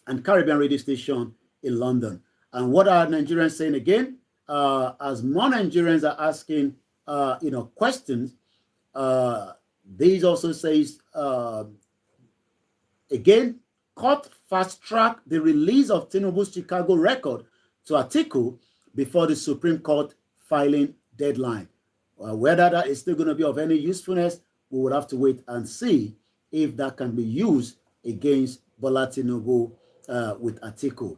and Caribbean radio station in London. And what are Nigerians saying again? As more Nigerians are asking, questions, these also says, again, court fast-track the release of Tinubu's Chicago record to Atiku before the Supreme Court filing deadline. Whether that is still going to be of any usefulness, we would have to wait and see if that can be used against Bola Tinubu with Atiku.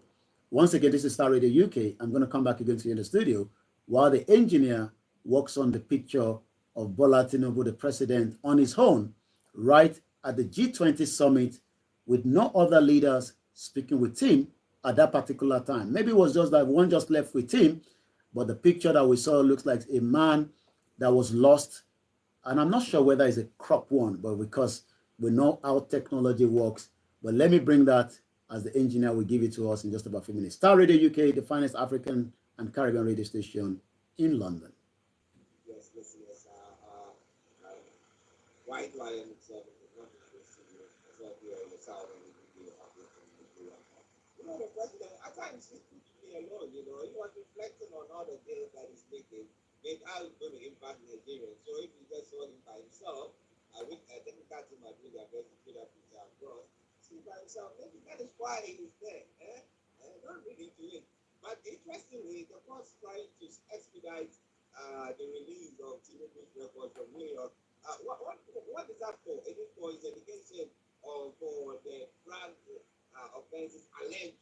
Once again, this is Star Radio UK. I'm going to come back again to you in the studio while the engineer works on the picture of Bola Tinubu, the president, on his own, right at the G20 summit with no other leaders speaking with him at that particular time. Maybe it was just that one just left with him, but the picture that we saw looks like a man that was lost. And I'm not sure whether it's a crop one, but because we know how technology works. But let me bring that as the engineer will give it to us in just about a few minutes. Star Radio UK, the finest African and Caribbean radio station in London. Yes, White Lion itself is not interested in yourself here yourself and you have this and you know, the president, at times he's put me alone, he was reflecting on all the gains that he's making, how it's going to impact Nigeria. So if you just saw him by himself, I think that team might do their best to put that picture across. See by himself, maybe that is why he is there. Not really to it. But interestingly, the court's trying to expedite the release of Tinubu's record from New York. What is that for? Is it for his education or for the drug offenses alleged?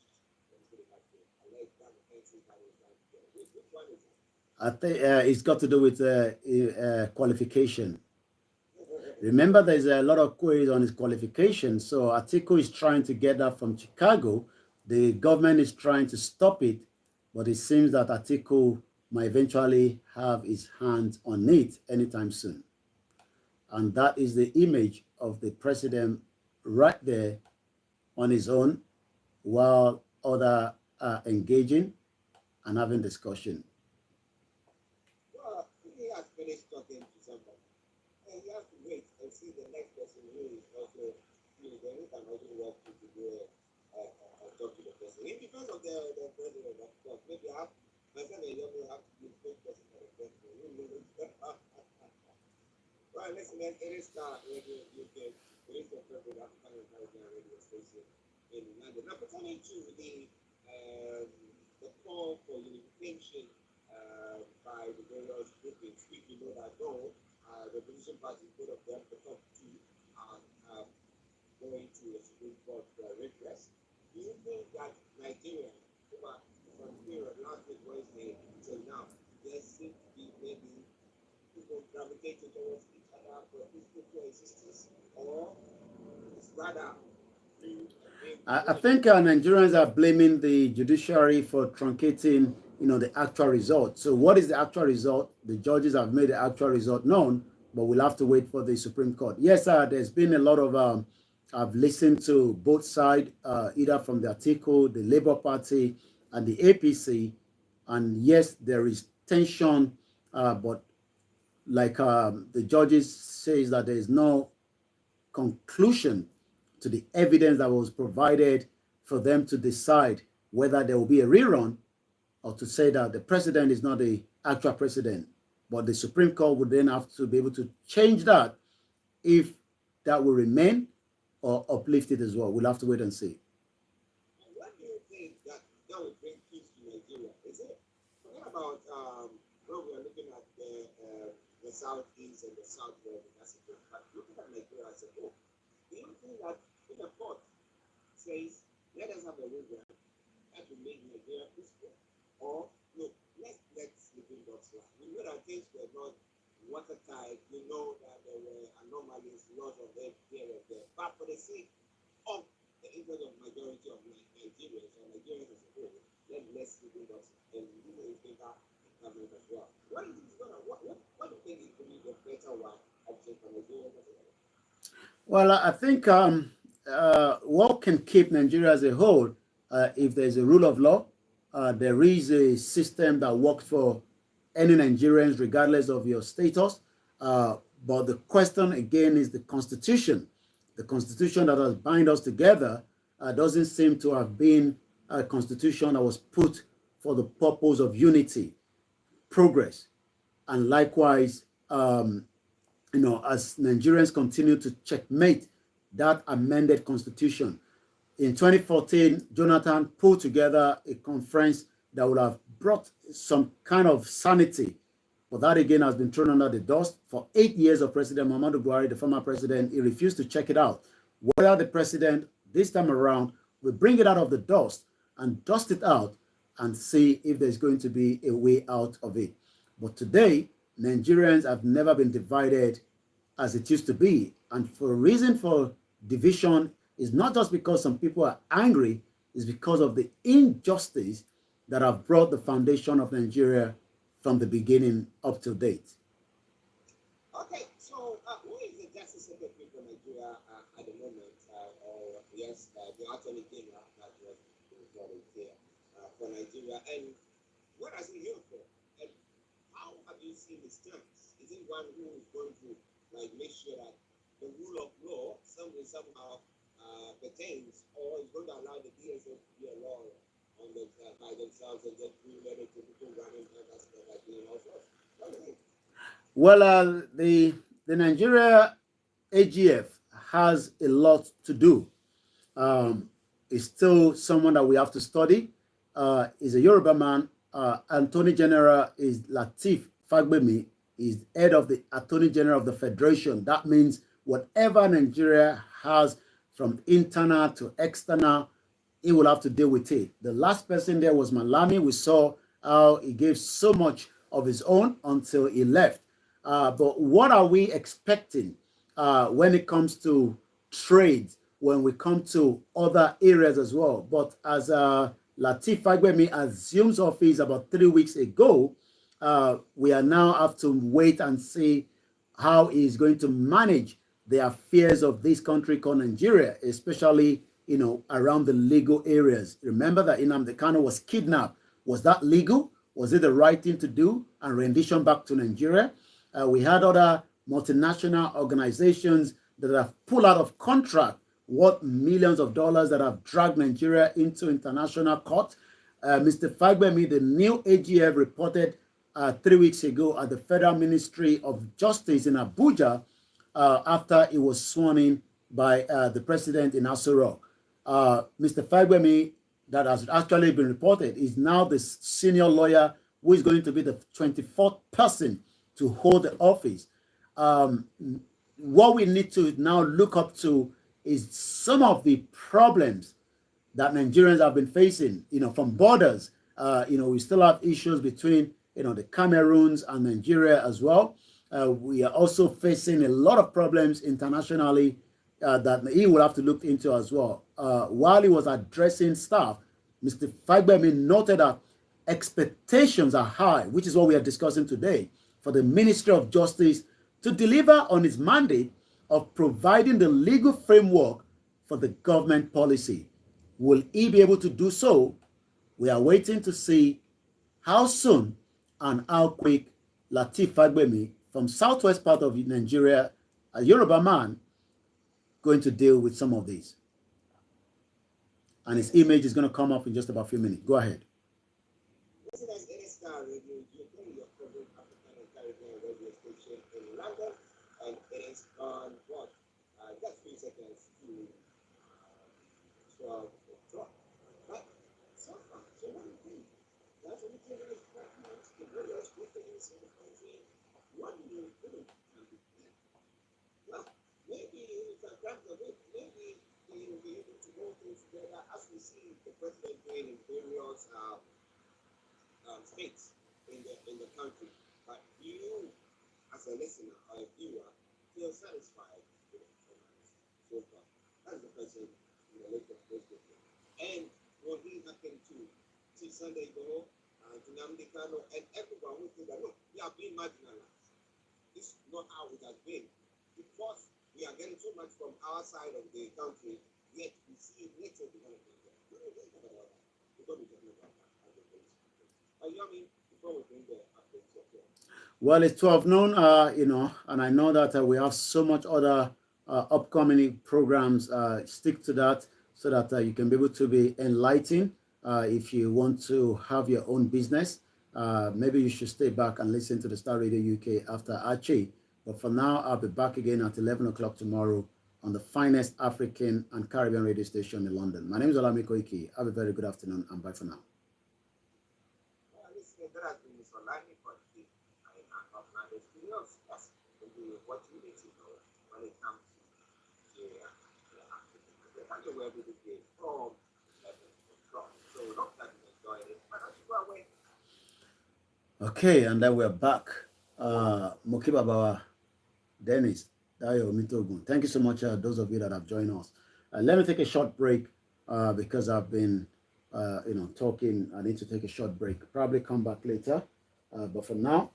Alleged drug offenses that was done. Which one is it? I think it's got to do with qualification. Remember, there's a lot of queries on his qualification. So Atiku is trying to get that from Chicago. The government is trying to stop it, but it seems that Atiku might eventually have his hands on it anytime soon. And that is the image of the president right there on his own while others are engaging and having discussion. Well, he has finished talking to somebody. And you have to wait and see the next person who is also, then he can also walk to go talk to the person. In defense of the president, of course, maybe I have, myself and you have to be the person for the president. Well, listen, it is Star Radio UK. It is the perfect African and Caribbean radio station in London. Now, pertaining to the call for unification by the various groupings, if you know that though, the opposition parties, both of them, the top two, are going to the Supreme Court for redress. Do you think that Nigeria, period, last week, Wednesday, till now, there seems to be maybe people gravitating towards each other for peaceful coexistence, or it's rather I think Nigerians are blaming the judiciary for truncating, the actual result. So what is the actual result? The judges have made the actual result known, but we'll have to wait for the Supreme Court. Yes, there's been a lot of, I've listened to both sides, either from the article, the Labour Party, and the APC. And yes, there is tension, but like the judges says that there is no conclusion to the evidence that was provided for them to decide whether there will be a rerun, or to say that the president is not the actual president. But the Supreme Court would then have to be able to change that, if that will remain, or uplift it as well. We'll have to wait and see. What do you think that will bring peace to Nigeria? Is it, forget about when we are looking at the southeast and the southwest, that's a good, but looking at Nigeria as a whole, do you think that if a court says, let us have a rerun, that will make Nigeria peaceful? Or, look, let's sleeping dogs lie. We know that things were not watertight. We know that there were anomalies, lots of them here and there. But for the sake of the interest of majority of Nigerians, or Nigerians as a whole, let's sleeping dogs lie. And you know, think that government as well. What do you think is really the better one option for Nigeria as a whole? Well, I think what can keep Nigeria as a whole, if there's a rule of law, there is a system that works for any Nigerians, regardless of your status. But the question again is the Constitution. The Constitution that has bound us together doesn't seem to have been a Constitution that was put for the purpose of unity, progress, and likewise, as Nigerians continue to checkmate that amended Constitution. In 2014, Jonathan put together a conference that would have brought some kind of sanity. But that again has been thrown under the dust. For 8 years of President Muhammadu Buhari, the former president, he refused to check it out. Whether the president, this time around, will bring it out of the dust and dust it out and see if there's going to be a way out of it. But today, Nigerians have never been divided as it used to be. And for a reason for division is not just because some people are angry, it's because of the injustice that have brought the foundation of Nigeria from the beginning up to date. Okay, so who is the Justice Secretary for Nigeria at the moment? Or yes, the Attorney General that was here for Nigeria, and what has he here for? And how have you seen his terms? Is he one who is going to make sure that the rule of law somehow pertains, or is going to allow the DSS to be a law on by themselves and just let it to people running and doing all sorts? What do you think? Well, the Nigeria AGF has a lot to do. Is still someone that we have to study. Is a Yoruba man. Attorney General is Lateef Fagbemi. Is head of the Attorney General of the Federation. That means whatever Nigeria has, from internal to external, he will have to deal with it. The last person there was Malami. We saw how he gave so much of his own until he left. But what are we expecting when it comes to trade, when we come to other areas as well? But as Lateef Fagbemi assumes office about 3 weeks ago, we are now have to wait and see how he is going to manage the affairs of this country called Nigeria, especially around the legal areas. Remember that Nnamdi Kanu was kidnapped. Was that legal? Was it the right thing to do and rendition back to Nigeria? We had other multinational organizations that have pulled out of contract worth millions of dollars that have dragged Nigeria into international court. Mr. Fagbemi, the new AGF, reported 3 weeks ago at the Federal Ministry of Justice in Abuja after he was sworn in by the president in Aso Rock. Mr. Fagbemi, that has actually been reported, is now the senior lawyer who is going to be the 24th person to hold the office. What we need to now look up to is some of the problems that Nigerians have been facing, from borders. We still have issues between, the Cameroons and Nigeria as well. We are also facing a lot of problems internationally that he will have to look into as well. While he was addressing staff, Mr. Fagbemi noted that expectations are high, which is what we are discussing today, for the Ministry of Justice to deliver on its mandate of providing the legal framework for the government policy. Will he be able to do so? We are waiting to see how soon and how quick Lateef Fagbemi from southwest part of Nigeria, a Yoruba man, going to deal with some of these. And his image is going to come up in just about a few minutes. Go ahead. This is Starr Radio, your favorite African and Caribbean radio station in London, and it is on what? Just 3 seconds to 12 o'clock. But so far, so what do you think? That's what we think is preference, the radio stations in the country. What do you think can be done? Well, maybe we can grab the whip, maybe they will be able to hold things together as we see the president doing in various states in the country. But you, as a listener or a viewer, feel satisfied with the performance so far. That's the person in the latest president. And what he happened to Sunday Igboho and to Nnamdi Kanu and everyone who think that, look, we are being marginalized. This is not how it has been. Because we are getting so much from our side of the country, yet we see little development there. What do you think about that? Before we talk about that, Yomi, before we bring the updates up here. Well, it's 12 noon, and I know that we have so much other upcoming programs. Stick to that so that you can be able to be enlightened. If you want to have your own business, maybe you should stay back and listen to the Starr Radio UK after Archie. But for now, I'll be back again at 11 o'clock tomorrow on the finest African and Caribbean radio station in London. My name is Olamide Koiki. Have a very good afternoon and bye for now. That has been Mr. Olamide Koiki in our offline studios. Yes, what you need to know when it comes to Nigeria and Africa. The country where we do from 11 o'clock. So hope that you enjoyed it. Why don't you go away? Okay, and then we're back. Mokibabawa, Dennis, Dayo, Mitogun. Thank you so much, those of you that have joined us. Let me take a short break because I've been, talking. I need to take a short break. Probably come back later. But for now,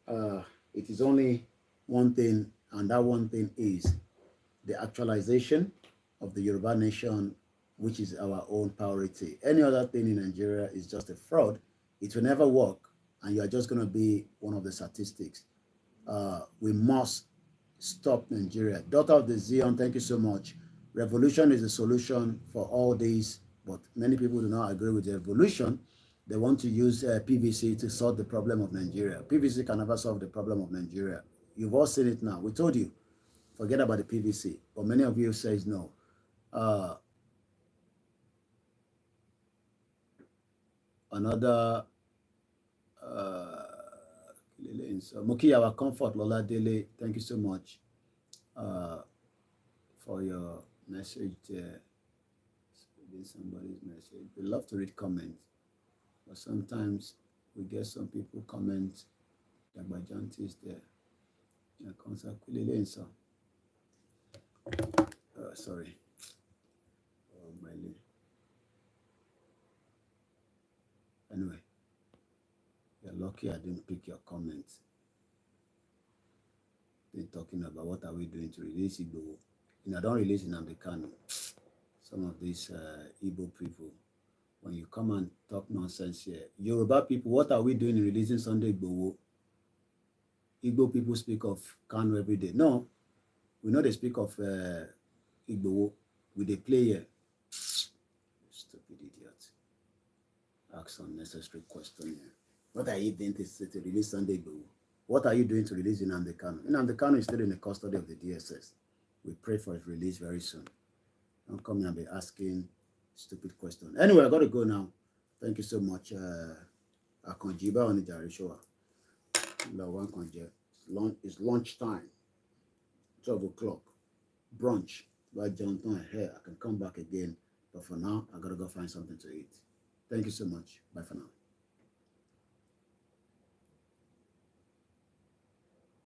it is only one thing, and that one thing is the actualization of the Yoruba nation, which is our own priority. Any other thing in Nigeria is just a fraud. It will never work, and you are just going to be one of the statistics. We must stop Nigeria. Daughter of the Zion, thank you so much. Revolution is the solution for all these, but many people do not agree with the revolution. They want to use PVC to solve the problem of Nigeria. PVC can never solve the problem of Nigeria. You've all seen it now. We told you, forget about the PVC, but many of you says no. Another Muki, our comfort, Lola Dele, thank you so much for your message there. Somebody's message. We love to read comments, but sometimes we get some people comment that Bajanti is there. Sorry. Oh, my name. Anyway, you're lucky I didn't pick your comments. They're talking about what are we doing to release Igbo. I don't release Nnamdi Kanu. Some of these Igbo people, when you come and talk nonsense here, Yoruba people, what are we doing in releasing Sunday Igbo? Igbo people speak of Kanu every day. No, we know they speak of Igbo. We they play here. Stupid idiot. Ask unnecessary question here. What are you doing to release Sunday Igbo? What are you doing to release Nnamdi Kanu? Nnamdi Kanu is still in the custody of the DSS. We pray for his release very soon. Don't come here and be asking stupid questions. Anyway, I got to go now. Thank you so much. Akonjiba on the Jarishowa. It's lunchtime. 12 o'clock. Brunch. By Jonathan here. I can come back again. But for now, I got to go find something to eat. Thank you so much. Bye for now.